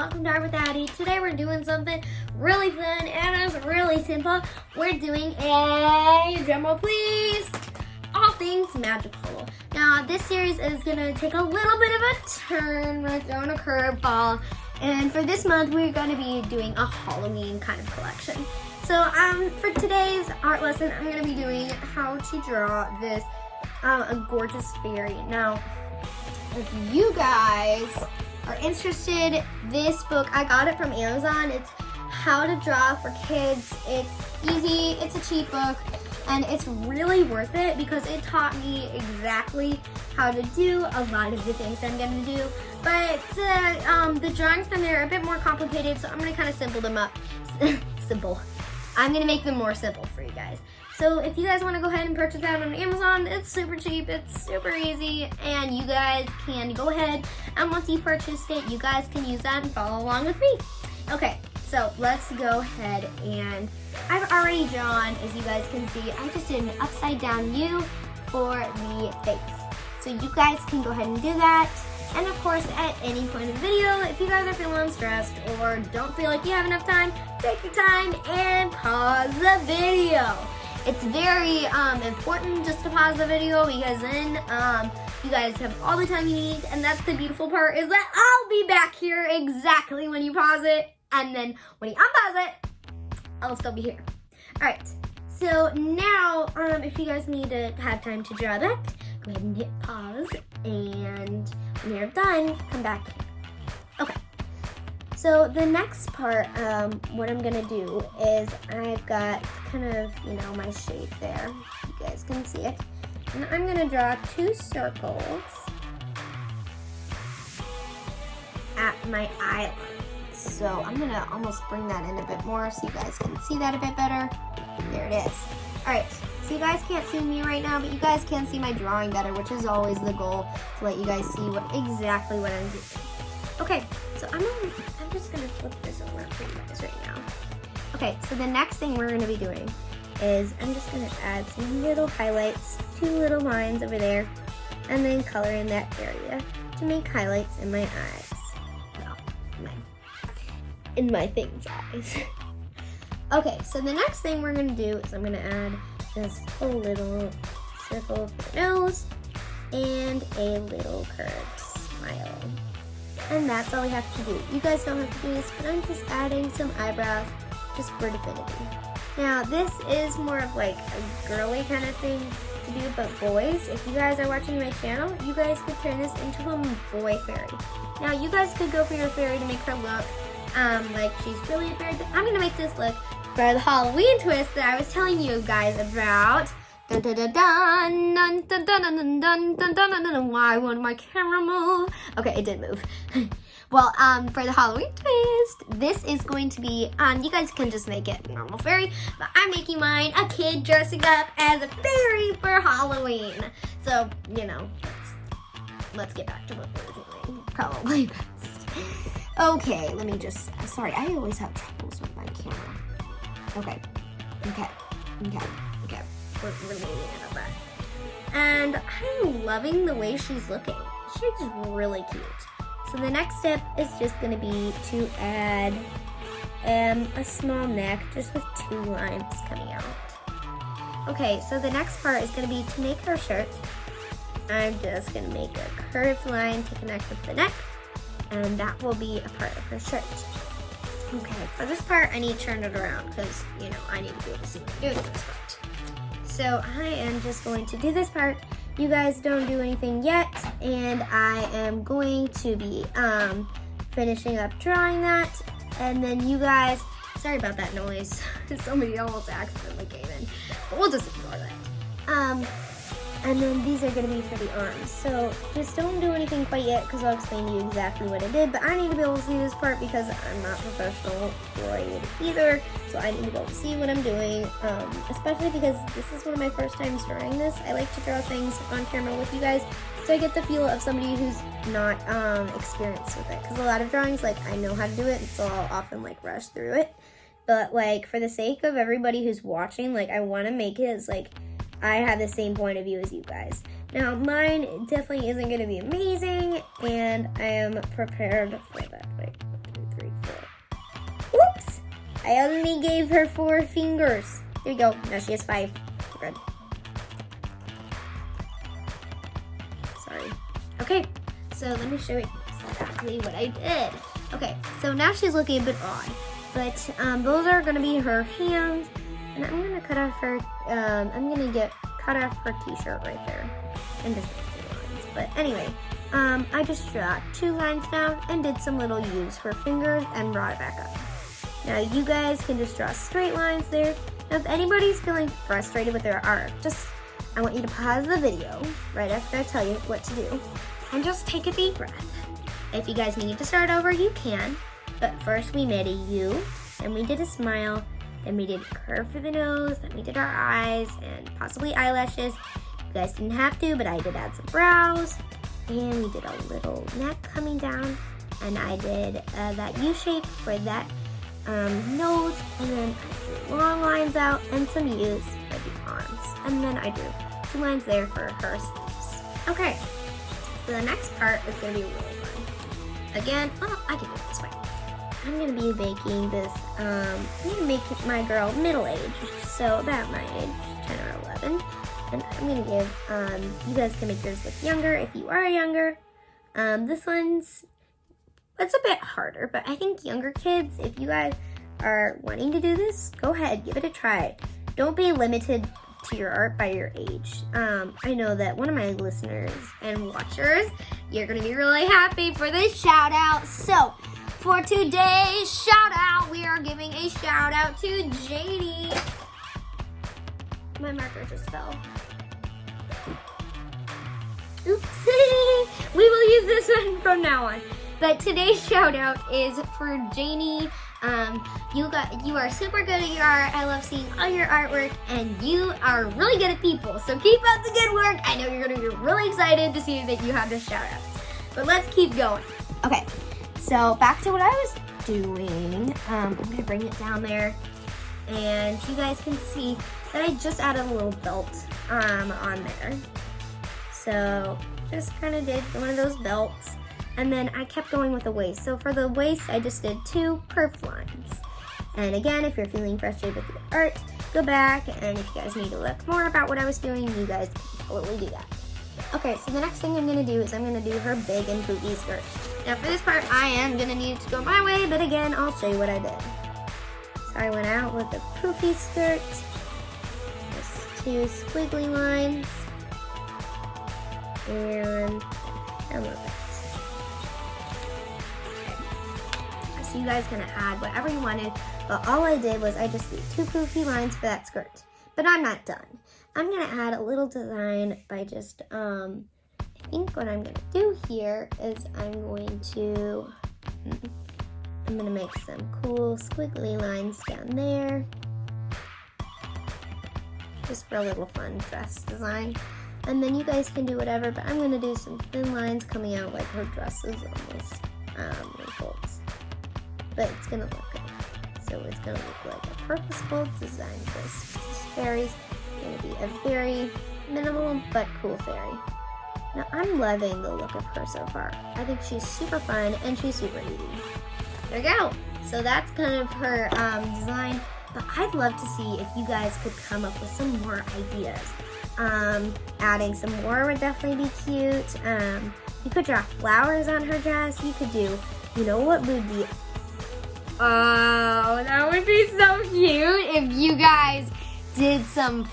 welcome to Art with Addie. Today we're doing something really fun and it's really simple. We're doing a, drum roll please, all things magical. Now this series is gonna take a little bit of a turn. We're throwing a curveball, and for this month we're gonna be doing a Halloween kind of collection. So for today's art lesson, I'm gonna be doing how to draw this a gorgeous fairy. Now, if you guys are interested, this book, I got it from Amazon. It's How to Draw for Kids. It's easy, it's a cheap book, and it's really worth it because it taught me exactly how to do a lot of the things I'm gonna do. But the drawings from there are a bit more complicated, so I'm gonna kind of simple them up. I'm gonna make them more simple for you guys. So if you guys wanna go ahead and purchase that on Amazon, it's super cheap, it's super easy, and you guys can go ahead, and once you purchased it, you guys can use that and follow along with me. Okay, so let's go ahead, and I've already drawn, as you guys can see, I just did an upside down U for the face. So you guys can go ahead and do that. And of course, at any point in the video, if you guys are feeling stressed or don't feel like you have enough time, take your time and pause the video. It's very important just to pause the video because then you guys have all the time you need, and that's the beautiful part, is that I'll be back here exactly when you pause it, and then when you unpause it, I'll still be here. All right, so now if you guys need to have time to draw that, go ahead and hit pause, and when you're done, come back here. Okay. So the next part, what I'm gonna do is I've got kind of, my shape there. You guys can see it. And I'm gonna draw 2 circles at my eye line. So I'm gonna almost bring that in a bit more so you guys can see that a bit better. There it is. All right, so you guys can't see me right now, but you guys can see my drawing better, which is always the goal, to let you guys see exactly what I'm doing. Okay, so I'm just gonna flip this over for you guys right now. Okay, so the next thing we're gonna be doing is I'm just gonna add some little highlights, 2 little lines over there, and then color in that area to make highlights in my eyes. Well, in my thing's eyes. Okay, so the next thing we're gonna do is I'm gonna add just a little circle for the nose and a little curved smile. And that's all we have to do. You guys don't have to do this, but I'm just adding some eyebrows just for divinity. Now, this is more of like a girly kind of thing to do, but boys, if you guys are watching my channel, you guys could turn this into a boy fairy. Now, you guys could go for your fairy to make her look like she's really a fairy, but I'm gonna make this look for the Halloween twist that I was telling you guys about. Dun dun dun dun dun dun dun dun dun dun dun dun. Why won't my camera move? Okay, it did move. Well, for the Halloween twist, this is going to be, you guys can just make it normal fairy, but I'm making mine a kid dressing up as a fairy for Halloween. So, let's get back to what we're doing. Probably best. Okay, let me just, sorry, I always have troubles with my camera. Okay. We're leaving it at that. And I'm loving the way she's looking. She's really cute. So the next step is just gonna be to add a small neck, just with 2 lines coming out. Okay, so the next part is gonna be to make her shirt. I'm just gonna make a curved line to connect with the neck, and that will be a part of her shirt. Okay, for this part, I need to turn it around because, I need to be able to see what I'm doing with this part. So I am just going to do this part. You guys don't do anything yet, and I am going to be finishing up drawing that, and then you guys, sorry about that noise. Somebody almost accidentally came in, but we'll just ignore that. And then these are gonna be for the arms. So just don't do anything quite yet because I'll explain to you exactly what I did, but I need to be able to see this part because I'm not professional drawing either. So I need to be able to see what I'm doing, especially because this is one of my first times drawing this. I like to draw things on camera with you guys so I get the feel of somebody who's not experienced with it. Because a lot of drawings, I know how to do it, and so I'll often rush through it. But for the sake of everybody who's watching, I want to make it as I have the same point of view as you guys. Now, mine definitely isn't going to be amazing, and I am prepared for that. Wait, 1, 2, I only gave her 4 fingers. There you go. Now she has 5. Good. Sorry. Okay, so let me show you exactly what I did. Okay, so now she's looking a bit odd, but those are gonna be her hands, and I'm gonna cut off her. Cut off her t-shirt right there, and just make 2 lines. But anyway, I just drew 2 lines down and did some little U's for fingers and brought it back up. Now you guys can just draw straight lines there. Now if anybody's feeling frustrated with their art, I want you to pause the video right after I tell you what to do and just take a deep breath. If you guys need to start over, you can. But first we made a U, and we did a smile, then we did a curve for the nose, then we did our eyes and possibly eyelashes. You guys didn't have to, but I did add some brows. And we did a little neck coming down, and I did that U shape for that nose, and then I drew long lines out and some U's for the arms, and then I drew 2 lines there for her sleeves. Okay, so the next part is going to be really fun. Again, I can do it this way. I'm going to be baking this, I'm going to make my girl middle-aged, so about my age, 10 or 11. And I'm going to give, you guys can make yours look younger if you are younger. This one's, it's a bit harder, but I think younger kids, if you guys are wanting to do this, go ahead, give it a try. Don't be limited to your art by your age. I know that one of my listeners and watchers, you're going to be really happy for this shout out. So, for today's shout out, we are giving a shout out to Janie. My marker just fell. Oops. We will use this one from now on. But today's shout out is for Janie. You are super good at your art. I love seeing all your artwork, and you are really good at people. So keep up the good work. I know you're gonna be really excited to see that you have this shout out. But let's keep going. Okay, so back to what I was doing. I'm gonna bring it down there, and you guys can see that I just added a little belt on there. So just kind of did one of those belts. And then I kept going with the waist. So for the waist, I just did 2 curved lines. And again, if you're feeling frustrated with your art, go back. And if you guys need to look more about what I was doing, you guys can totally do that. Okay, so the next thing I'm gonna do is I'm gonna do her big and poofy skirt. Now for this part, I am gonna need to go my way, but again, I'll show you what I did. So I went out with a poofy skirt, just 2 squiggly lines, and a little bit. So you guys can add whatever you wanted, but all I did was I just did 2 poofy lines for that skirt. But I'm not done. I'm gonna add a little design by just, I think what I'm gonna do here is I'm gonna make some cool squiggly lines down there. Just for a little fun dress design. And then you guys can do whatever, but I'm gonna do some thin lines coming out like her dress is almost wrinkles. But it's gonna look good. So it's gonna look like a purposeful design for fairies. It's gonna be a very minimal but cool fairy. Now I'm loving the look of her so far. I think she's super fun and she's super easy. There you go. So that's kind of her design. But I'd love to see if you guys could come up with some more ideas. Adding some more would definitely be cute. You could draw flowers on her dress. You could do, you know what would be, oh, that would be so cute if you guys did some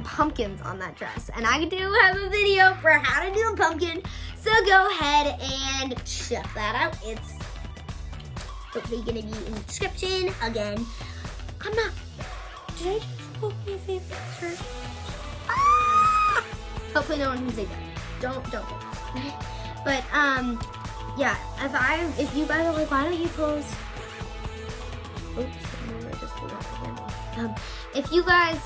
pumpkins on that dress. And I do have a video for how to do a pumpkin, so go ahead and check that out. It's hopefully gonna be in the description. Again, I'm not, did I just poke my favorite shirt? Ah! Hopefully no one can say that. Don't focus. But yeah, if you guys are like, why don't you post, oops, I just do that again. If you guys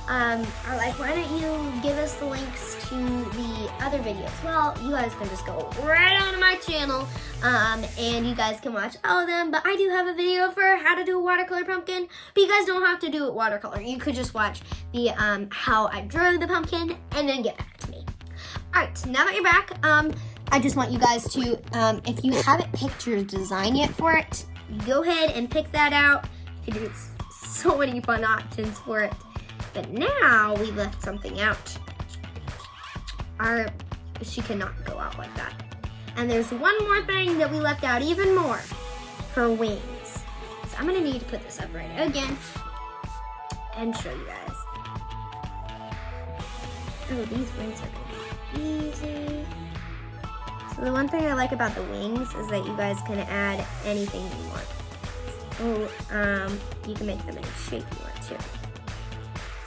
are like, why don't you give us the links to the other videos? Well, you guys can just go right onto my channel, and you guys can watch all of them. But I do have a video for how to do a watercolor pumpkin, but you guys don't have to do it watercolor. You could just watch the how I drew the pumpkin and then get back to me. All right, now that you're back, I just want you guys to, if you haven't picked your design yet for it, go ahead and pick that out. You could do so many fun options for it. But now we left something out. She cannot go out like that. And there's one more thing that we left out even more. Her wings. So I'm gonna need to put this up right again and show you guys. Oh, these wings are gonna be easy. So the one thing I like about the wings is that you guys can add anything you want. Oh, you can make them any shape you want too.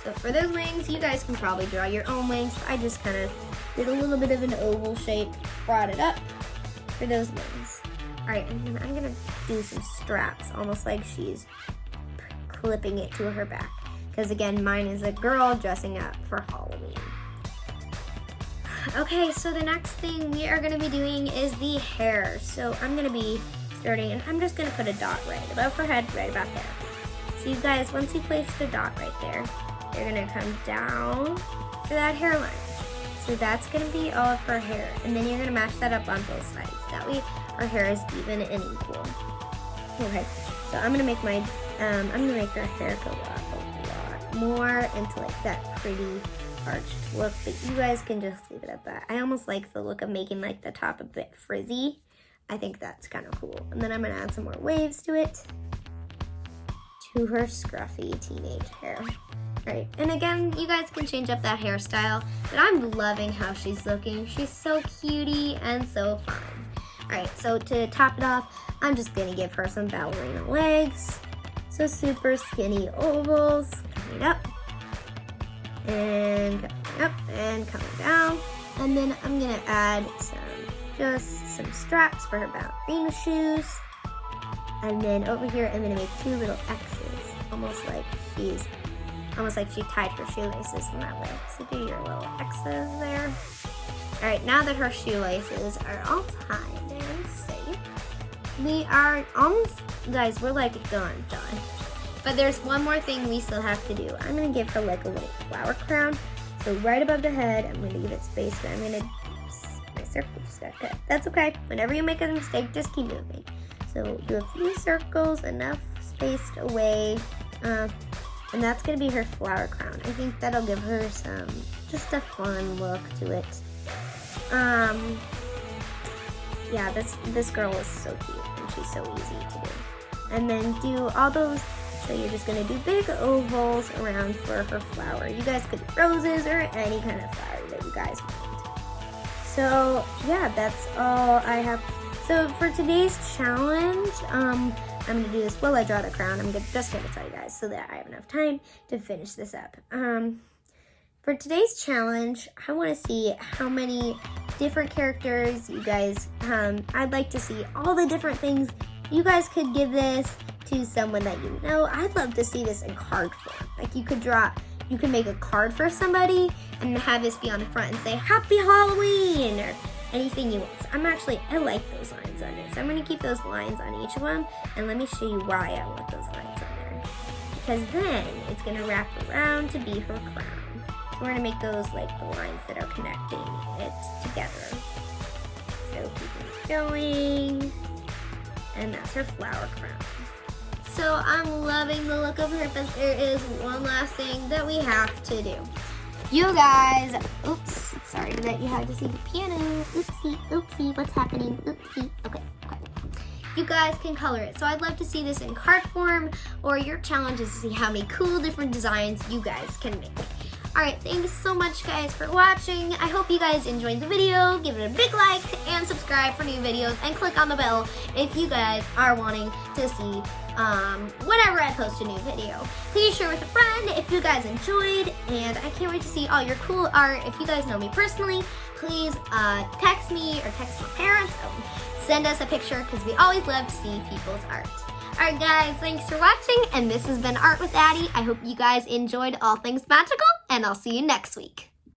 So for those wings, you guys can probably draw your own wings. I just kind of did a little bit of an oval shape, brought it up for those wings. All right, and then I'm gonna do some straps, almost like she's clipping it to her back. Because again, mine is a girl dressing up for Halloween. Okay, so the next thing we are gonna be doing is the hair. So I'm gonna be starting, and I'm just gonna put a dot right above her head, right about there. So you guys, once you place the dot right there, you're gonna come down to that hairline. So that's gonna be all of her hair. And then you're gonna match that up on both sides. That way our hair is even and equal. Okay, so I'm gonna make my, I'm gonna make her hair go up a lot more into like that pretty arched look, but you guys can just leave it at that. I almost like the look of making like the top a bit frizzy. I think that's kind of cool. And then I'm gonna add some more waves to it, to her scruffy teenage hair. Right, and again, you guys can change up that hairstyle, but I'm loving how she's looking. She's so cutie and so fun. All right, so to top it off, I'm just gonna give her some ballerina legs. So super skinny ovals, coming up, and coming up, and coming down. And then I'm gonna add just some straps for her ballerina shoes. And then over here, I'm gonna make two little X's, almost like she tied her shoelaces in that way. So do your little X's there. All right, now that her shoelaces are all tied and safe, we are almost, guys, we're like done. But there's one more thing we still have to do. I'm gonna give her like a little flower crown. So right above the head, I'm gonna give it space, but I'm gonna, my circle just got cut. That's okay. Whenever you make a mistake, just keep moving. So do a few circles, enough spaced away. And that's gonna be her flower crown. I think that'll give her some, just a fun look to it. Yeah, this girl is so cute and she's so easy to do. And then do all those, so you're just gonna do big ovals around for her flower. You guys could do roses or any kind of flower that you guys want. So yeah, that's all I have. So for today's challenge, I'm gonna do this while I draw the crown. I'm just gonna tell you guys so that I have enough time to finish this up. For today's challenge, I wanna see how many different characters you guys, I'd like to see all the different things you guys could give this to someone that you know. I'd love to see this in card form. Like you can make a card for somebody and have this be on the front and say, Happy Halloween, or anything you want. So I like those lines on it. So I'm gonna keep those lines on each of them, and let me show you why I want those lines on there. Because then it's gonna wrap around to be her crown. So we're gonna make those like the lines that are connecting it together. So keep it going, and that's her flower crown. So I'm loving the look of her, but there is one last thing that we have to do. You guys, oops, sorry that you had to see the piano. Oopsie, what's happening? Oopsie, okay. You guys can color it. So I'd love to see this in card form, or your challenge is to see how many cool different designs you guys can make. All right, thanks so much guys for watching. I hope you guys enjoyed the video. Give it a big like and subscribe for new videos, and click on the bell if you guys are wanting to see whenever I post a new video. Please share with a friend if you guys enjoyed, and I can't wait to see all your cool art. If you guys know me personally, please text me or text my parents. Send us a picture because we always love to see people's art. Alright guys, thanks for watching, and this has been Art with Addie. I hope you guys enjoyed all things magical, and I'll see you next week.